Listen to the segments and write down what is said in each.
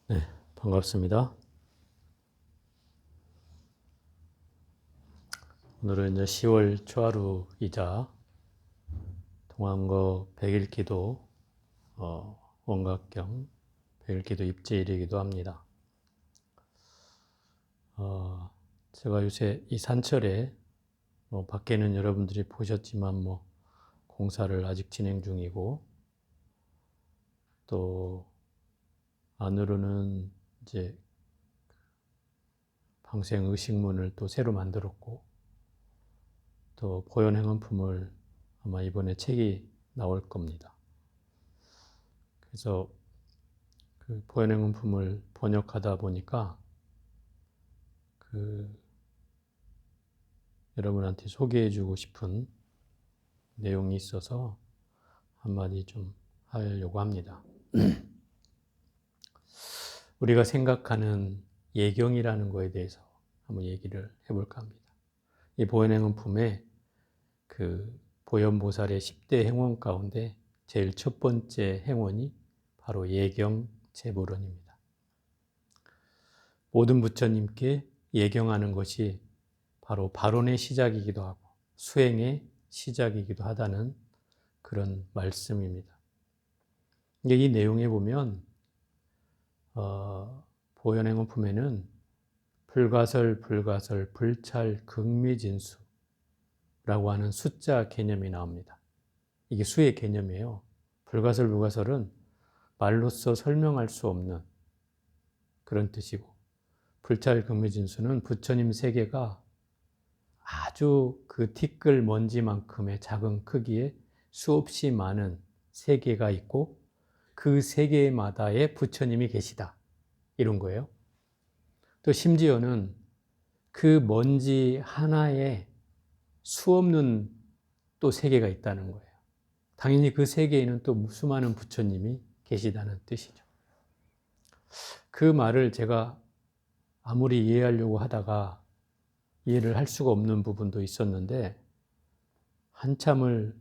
네, 반갑습니다. 오늘은 이제 10월 초하루이자 동안거 100일 기도 원각경 100일 기도 입제일이기도 합니다. 제가 요새 이 산철에 밖에는 여러분들이 보셨지만 공사를 아직 진행 중이고, 또 안으로는 이제 방생 의식문을 또 새로 만들었고, 또 보현행원품을 아마 이번에 책이 나올 겁니다. 그래서 그 보현행원품을 번역하다 보니까 여러분한테 소개해주고 싶은 내용이 있어서 한마디 좀 하려고 합니다. 우리가 생각하는 예경이라는 거에 대해서 한번 얘기를 해볼까 합니다. 이 보현행원품에 그 보현보살의 10대 행원 가운데 제일 첫 번째 행원이 바로 예경 제불원입니다. 모든 부처님께 예경하는 것이 바로 발언의 시작이기도 하고 수행의 시작이기도 하다는 그런 말씀입니다. 이 내용에 보면 보현행원품에는 불가설, 불찰, 극미진수라고 하는 숫자 개념이 나옵니다. 이게 수의 개념이에요. 불가설은 말로써 설명할 수 없는 그런 뜻이고, 불찰, 극미진수는 부처님 세계가 아주 그 티끌 먼지만큼의 작은 크기에 수없이 많은 세계가 있고, 그 세계마다의 부처님이 계시다, 이런 거예요. 또 심지어는 그 먼지 하나에 수없는 또 세계가 있다는 거예요. 당연히 그 세계에는 또 수많은 부처님이 계시다는 뜻이죠. 그 말을 제가 아무리 이해하려고 하다가 이해를 할 수가 없는 부분도 있었는데, 한참을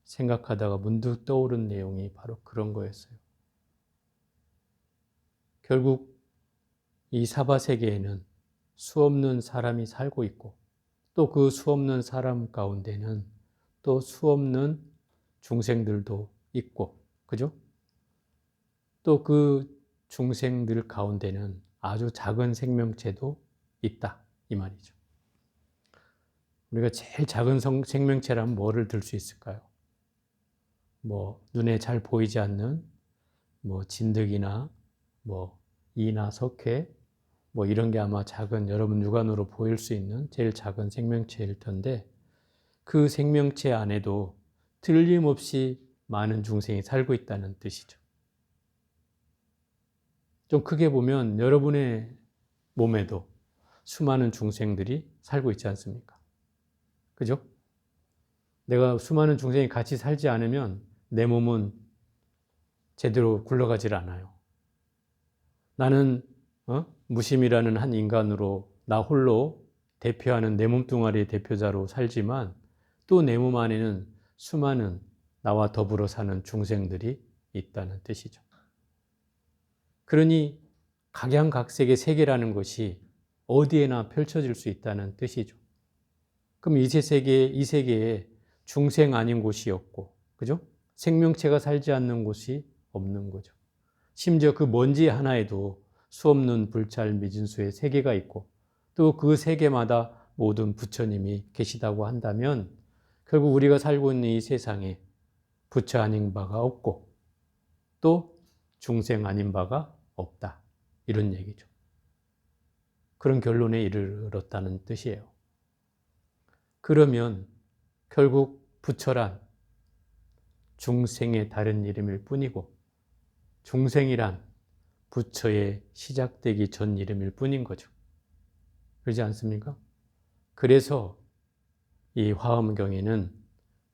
생각하다가 문득 떠오른 내용이 바로 그런 거였어요. 결국 이 사바세계에는 수없는 사람이 살고 있고, 또 그 수없는 사람 가운데는 또 수없는 중생들도 있고, 그죠? 또 그 중생들 가운데는 아주 작은 생명체도 있다, 이 말이죠. 우리가 제일 작은 생명체라면 뭐를 들 수 있을까요? 눈에 잘 보이지 않는 진드기나 이나 석회 이런 게 아마 작은, 여러분 육안으로 보일 수 있는 제일 작은 생명체일 텐데, 그 생명체 안에도 틀림없이 많은 중생이 살고 있다는 뜻이죠. 좀 크게 보면 여러분의 몸에도 수많은 중생들이 살고 있지 않습니까? 그죠? 내가 수많은 중생이 같이 살지 않으면 내 몸은 제대로 굴러가질 않아요. 나는 무심이라는 한 인간으로 나 홀로 대표하는 내 몸뚱아리의 대표자로 살지만, 또 내 몸 안에는 수많은 나와 더불어 사는 중생들이 있다는 뜻이죠. 그러니 각양각색의 세계라는 것이 어디에나 펼쳐질 수 있다는 뜻이죠. 그럼 이 세계에 중생 아닌 곳이 없고, 그죠? 생명체가 살지 않는 곳이 없는 거죠. 심지어 그 먼지 하나에도 수없는 불찰 미진수의 세계가 있고, 또 그 세계마다 모든 부처님이 계시다고 한다면, 결국 우리가 살고 있는 이 세상에 부처 아닌 바가 없고, 또 중생 아닌 바가 없다, 이런 얘기죠. 그런 결론에 이르렀다는 뜻이에요. 그러면 결국 부처란 중생의 다른 이름일 뿐이고, 중생이란 부처의 시작되기 전 이름일 뿐인 거죠. 그렇지 않습니까? 그래서 이 화엄경에는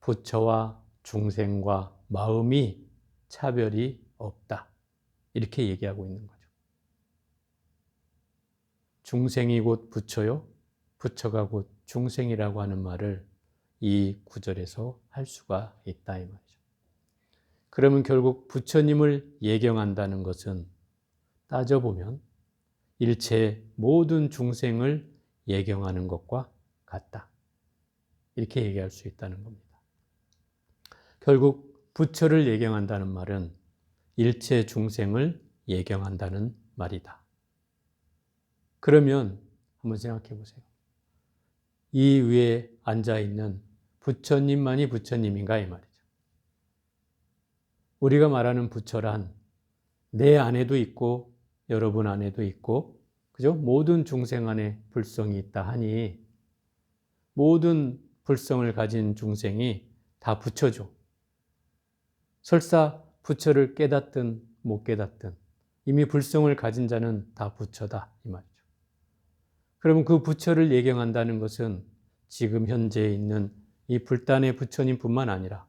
부처와 중생과 마음이 차별이 없다, 이렇게 얘기하고 있는 거죠. 중생이 곧 부처요, 부처가 곧 중생이라고 하는 말을 이 구절에서 할 수가 있다, 이 말이죠. 그러면 결국 부처님을 예경한다는 것은 따져보면 일체 모든 중생을 예경하는 것과 같다. 이렇게 얘기할 수 있다는 겁니다. 결국 부처를 예경한다는 말은 일체 중생을 예경한다는 말이다. 그러면 한번 생각해 보세요. 이 위에 앉아있는 부처님만이 부처님인가 이 말이죠. 우리가 말하는 부처란 내 안에도 있고 여러분 안에도 있고, 그죠? 모든 중생 안에 불성이 있다 하니 모든 불성을 가진 중생이 다 부처죠. 설사 부처를 깨닫든 못 깨닫든 이미 불성을 가진 자는 다 부처다 이 말이죠. 그러면 그 부처를 예경한다는 것은 지금 현재 있는 이 불단의 부처님뿐만 아니라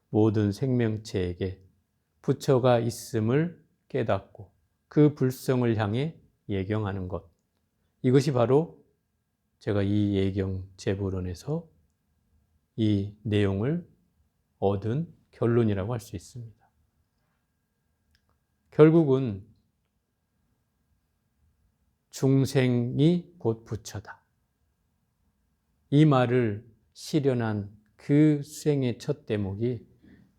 모든 생명체에게 부처가 있음을 깨닫고 그 불성을 향해 예경하는 것. 이것이 바로 제가 이 예경 제불론에서 이 내용을 얻은 결론이라고 할 수 있습니다. 결국은 중생이 곧 부처다. 이 말을 실현한 그 수행의 첫 대목이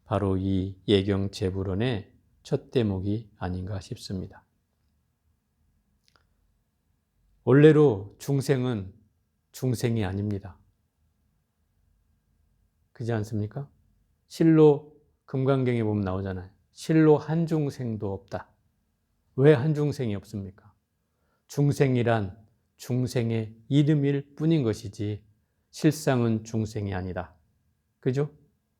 바로 이 예경 제불론의 첫 대목이 아닌가 싶습니다. 원래로 중생은 중생이 아닙니다. 그렇지 않습니까? 실로 금강경에 보면 나오잖아요. 실로 한 중생도 없다. 왜 한 중생이 없습니까? 중생이란 중생의 이름일 뿐인 것이지 실상은 중생이 아니다. 그죠?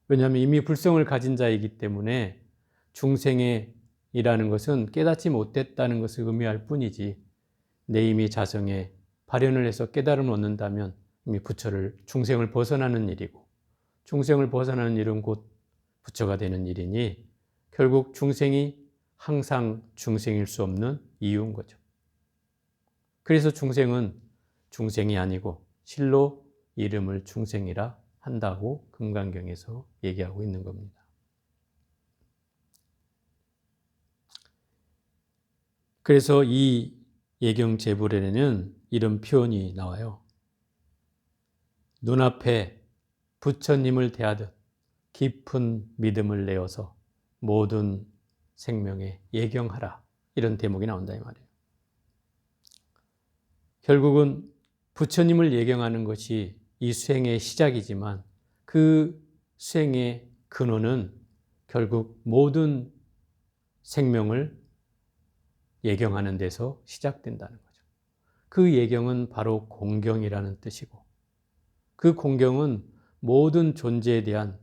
왜냐하면 이미 불성을 가진 자이기 때문에 중생이라는 것은 깨닫지 못했다는 것을 의미할 뿐이지 내 이미 자성에 발현을 해서 깨달음을 얻는다면 이미 부처를 중생을 벗어나는 일이고 중생을 벗어나는 일은 곧 부처가 되는 일이니 결국 중생이 항상 중생일 수 없는 이유인 거죠. 그래서 중생은 중생이 아니고 실로 이름을 중생이라 한다고 금강경에서 얘기하고 있는 겁니다. 그래서 이 예경 제불에는 이런 표현이 나와요. 눈앞에 부처님을 대하듯 깊은 믿음을 내어서 모든 생명에 예경하라. 이런 대목이 나온다 이 말이에요. 결국은 부처님을 예경하는 것이 이 수행의 시작이지만 그 수행의 근원은 결국 모든 생명을 예경하는 데서 시작된다는 거죠. 그 예경은 바로 공경이라는 뜻이고 그 공경은 모든 존재에 대한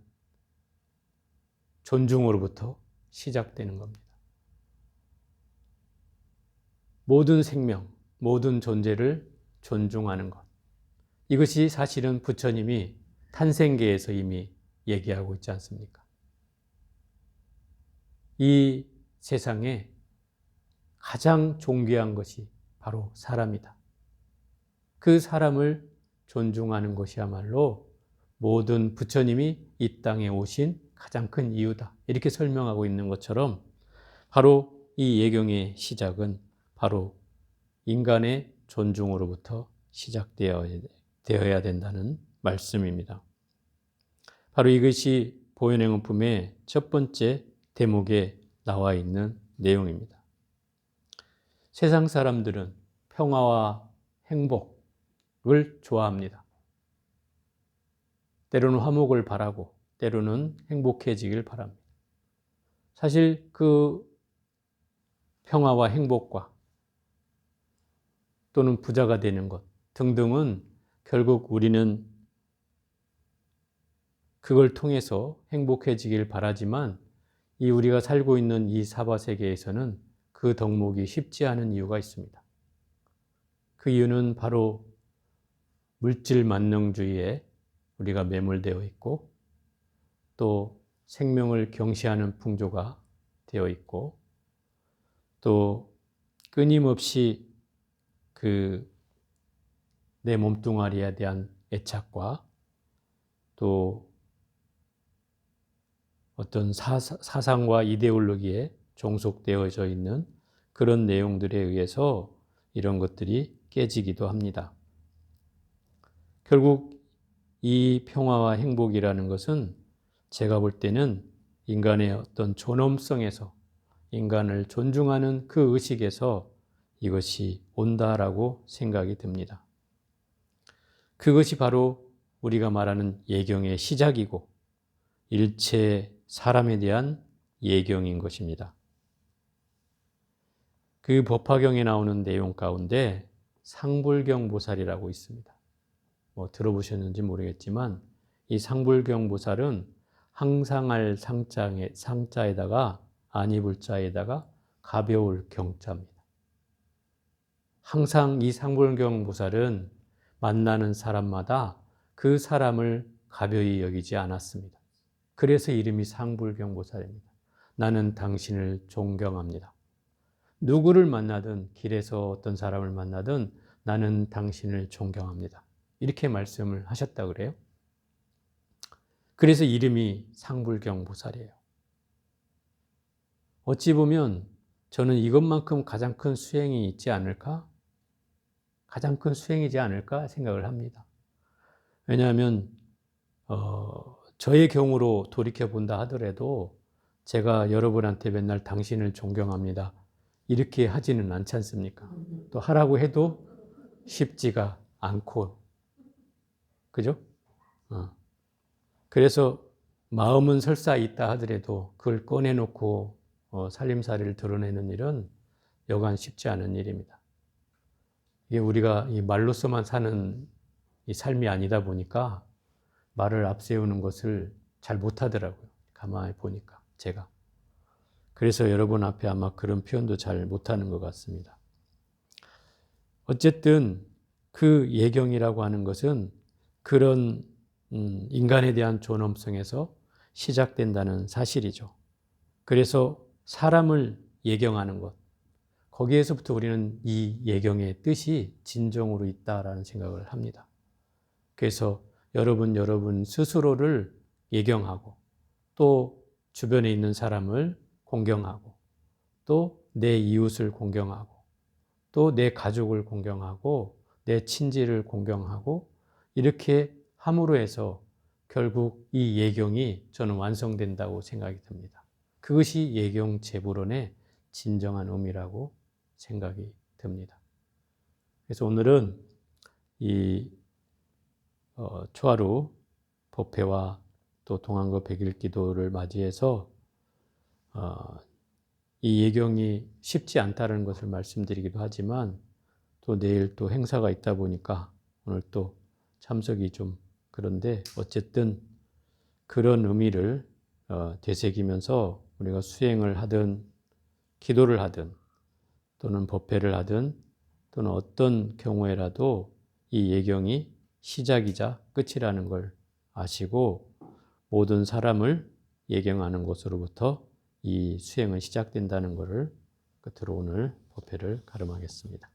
존중으로부터 시작되는 겁니다. 모든 생명, 모든 존재를 존중하는 것. 이것이 사실은 부처님이 탄생계에서 이미 얘기하고 있지 않습니까? 이 세상에 가장 존귀한 것이 바로 사람이다. 그 사람을 존중하는 것이야말로 모든 부처님이 이 땅에 오신 가장 큰 이유다. 이렇게 설명하고 있는 것처럼 바로 이 예경의 시작은 바로 인간의 존중으로부터 시작되어야 된다는 말씀입니다. 바로 이것이 보현행원품의 첫 번째 대목에 나와 있는 내용입니다. 세상 사람들은 평화와 행복을 좋아합니다. 때로는 화목을 바라고 때로는 행복해지길 바랍니다. 사실 그 평화와 행복과 또는 부자가 되는 것 등등은 결국 우리는 그걸 통해서 행복해지길 바라지만 이 우리가 살고 있는 이 사바세계에서는 그 덕목이 쉽지 않은 이유가 있습니다. 그 이유는 바로 물질 만능주의에 우리가 매몰되어 있고 또 생명을 경시하는 풍조가 되어 있고 또 끊임없이 내 몸뚱아리에 대한 애착과 또 어떤 사상과 이데올로기에 종속되어져 있는 그런 내용들에 의해서 이런 것들이 깨지기도 합니다. 결국 이 평화와 행복이라는 것은 제가 볼 때는 인간의 어떤 존엄성에서, 인간을 존중하는 그 의식에서 이것이 온다라고 생각이 듭니다. 그것이 바로 우리가 말하는 예경의 시작이고 일체 사람에 대한 예경인 것입니다. 그 법화경에 나오는 내용 가운데 상불경보살이라고 있습니다. 들어보셨는지 모르겠지만 이 상불경보살은 항상할 상자에다가 안이불자에다가 가벼울 경자입니다. 항상 이 상불경보살은 만나는 사람마다 그 사람을 가벼이 여기지 않았습니다. 그래서 이름이 상불경보살입니다. 나는 당신을 존경합니다. 누구를 만나든 길에서 어떤 사람을 만나든 나는 당신을 존경합니다. 이렇게 말씀을 하셨다 그래요. 그래서 이름이 상불경보살이에요. 어찌 보면 저는 이것만큼 가장 큰 수행이 있지 않을까? 가장 큰 수행이지 않을까 생각을 합니다. 왜냐하면 저의 경우로 돌이켜본다 하더라도 제가 여러분한테 맨날 당신을 존경합니다. 이렇게 하지는 않지 않습니까? 또 하라고 해도 쉽지가 않고, 그죠? 그래서 마음은 설사 있다 하더라도 그걸 꺼내놓고 살림살이를 드러내는 일은 여간 쉽지 않은 일입니다. 이게 우리가 이 말로서만 사는 이 삶이 아니다 보니까 말을 앞세우는 것을 잘 못하더라고요. 가만히 보니까 제가. 그래서 여러분 앞에 아마 그런 표현도 잘 못하는 것 같습니다. 어쨌든 그 예경이라고 하는 것은 그런 인간에 대한 존엄성에서 시작된다는 사실이죠. 그래서 사람을 예경하는 것, 거기에서부터 우리는 이 예경의 뜻이 진정으로 있다라는 생각을 합니다. 그래서 여러분 스스로를 예경하고 또 주변에 있는 사람을 공경하고 또 내 이웃을 공경하고 또 내 가족을 공경하고 내 친지를 공경하고 이렇게 함으로 해서 결국 이 예경이 저는 완성된다고 생각이 듭니다. 그것이 예경 제불원의 진정한 의미라고 생각이 듭니다. 그래서 오늘은 이 초하루 법회와 또 동안거 100일 기도를 맞이해서 이 예경이 쉽지 않다는 것을 말씀드리기도 하지만 또 내일 또 행사가 있다 보니까 오늘 또 참석이 좀 그런데 어쨌든 그런 의미를 되새기면서 우리가 수행을 하든 기도를 하든 또는 법회를 하든 또는 어떤 경우에라도 이 예경이 시작이자 끝이라는 걸 아시고 모든 사람을 예경하는 것으로부터 이 수행은 시작된다는 것을 끝으로 오늘 법회를 가름하겠습니다.